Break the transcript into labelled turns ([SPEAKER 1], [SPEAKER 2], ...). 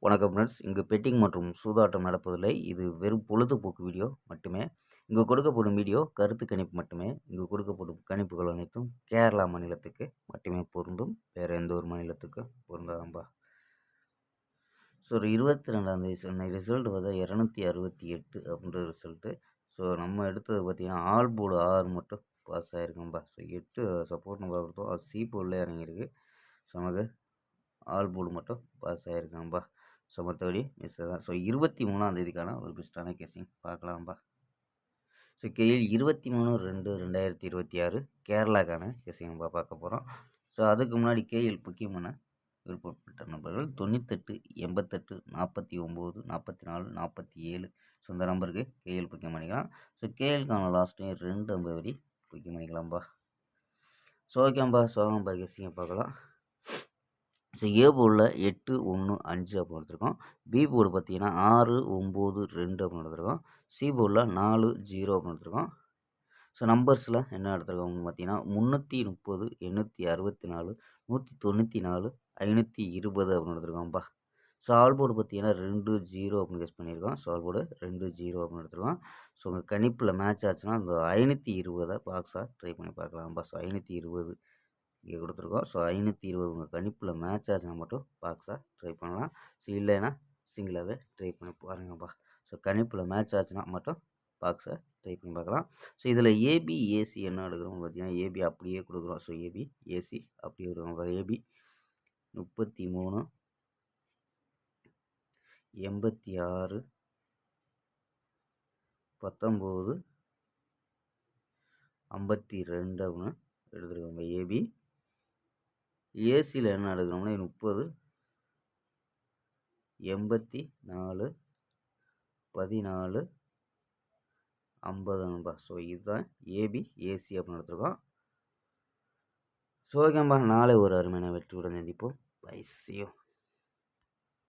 [SPEAKER 1] வணக்கம் ஃப்ரெண்ட்ஸ். இங்கு பெட்டிங் மற்றும் சூதாட்டம் நடப்பதில்லை. இது வெறும் பொழுதுபோக்கு வீடியோ மட்டுமே. இங்கு கொடுக்கப்படும் வீடியோ கருத்து கணிப்பு மட்டுமே. இங்கு கொடுக்கப்படும் கணிப்புகள் அனைத்தும் கேரளா மாநிலத்துக்கு மட்டுமே பொருந்தும். வேறு எந்த ஒரு மாநிலத்துக்கும் பொருந்தாதம்பா. ஸோ 22ஆந்தேதி சொன்ன ரிசல்ட் பார்த்தா 268 அப்படின்ற ரிசல்ட்டு. ஸோ நம்ம எடுத்தது பார்த்திங்கன்னா ஆல் போர்டு 6 மட்டும் பாஸ் ஆகிருக்கும்பா. ஸோ 8 சப்போர்ட் நம்ம கொடுத்தோம். அது சி போர்டில் இறங்கியிருக்கு. ஸோ நமக்கு ஆல் போர்டு மட்டும் பாஸ் ஆகிருக்காம்பா. ஸோ மற்றபடி மிஸ் தான். ஸோ 23ஆந்தேதிக்கான ஒரு பெஸ்ட்டான கெஸ்ஸிங் பார்க்கலாம்பா. ஸோ கேஎல் 23/2/2026 கேரளாக்கான கெஸ்ஸிங்கம்பா பார்க்க போகிறோம். ஸோ அதுக்கு முன்னாடி கேஎல் முக்கியமான விருப்பப்பட்ட நம்பர்கள் 98 88 49 44 47. ஸோ இந்த நம்பருக்கு கேஎல் புக்கிங் பண்ணிக்கலாம். ஸோ கேஎலுக்கான லாஸ்ட் டைம் 2 வரி புக்கிங் பண்ணிக்கலாம்பா. ஸோ ஓகேம்பா. ஸோ வாங்கப்பா கெஸ்ஸிங்கை பார்க்கலாம். ஸோ ஏ போர்டில் 8 1 5 அப்படின்னு எடுத்துருக்கோம். பி போர்டு பார்த்தீங்கன்னா 6 9 2 அப்படின்னு எடுத்துருக்கோம். சி போர்டில் 4 0 அப்படின்னு எடுத்துருக்கோம். ஸோ நம்பர்ஸில் என்ன எடுத்துருக்கோம் பார்த்தீங்கன்னா 330 864 194 520 அப்படின்னு எடுத்துருக்கோம்ப்பா. ஸோ ஆல் போர்டு பார்த்தீங்கன்னா 2 0 அப்படின்னு கெஸ் பண்ணியிருக்கோம். ஸோ ஆல் போர்டு 2 0 அப்படின்னு எடுத்துருக்கோம். ஸோ உங்கள் கணிப்பில் மேட்ச் ஆச்சுன்னா அந்த 520 பாக்ஸாக ட்ரை பண்ணி பார்க்கலாம்ப்பா. ஸோ 520 இங்கே கொடுத்துருக்கோம். ஸோ 520 உங்கள் கணிப்பில் மேட்ச் ஆச்சுன்னா மட்டும் பாக்ஸாக ட்ரை பண்ணலாம். ஸோ இல்லைன்னா சிங்கிளாகவே ட்ரை பண்ணி பாருங்கப்பா. ஸோ கணிப்பில் மேட்ச் ஆச்சுன்னா மட்டும் பாக்ஸை ட்ரை பண்ணி பார்க்கலாம். ஸோ இதில் ஏபி ஏசி என்ன எடுக்கிறோம் பார்த்தீங்கன்னா ஏபி அப்படியே கொடுக்குறோம். ஸோ ஏபி ஏசி அப்படியே கொடுக்குறோம். ஏபி 33 86 19 52 அப்படின்னு எடுத்துருக்கோம். ஏபி ஏசியில் என்ன எடுக்கிறோம்னா 30 84 14 50. ஸோ இதுதான் ஏபி ஏசி அப்படின்னு எடுத்துருக்கோம். ஸோ ஓகேம்பா. நாளை ஒரு அருமையான வெற்றியுடன் சந்திப்போம். பை. See you.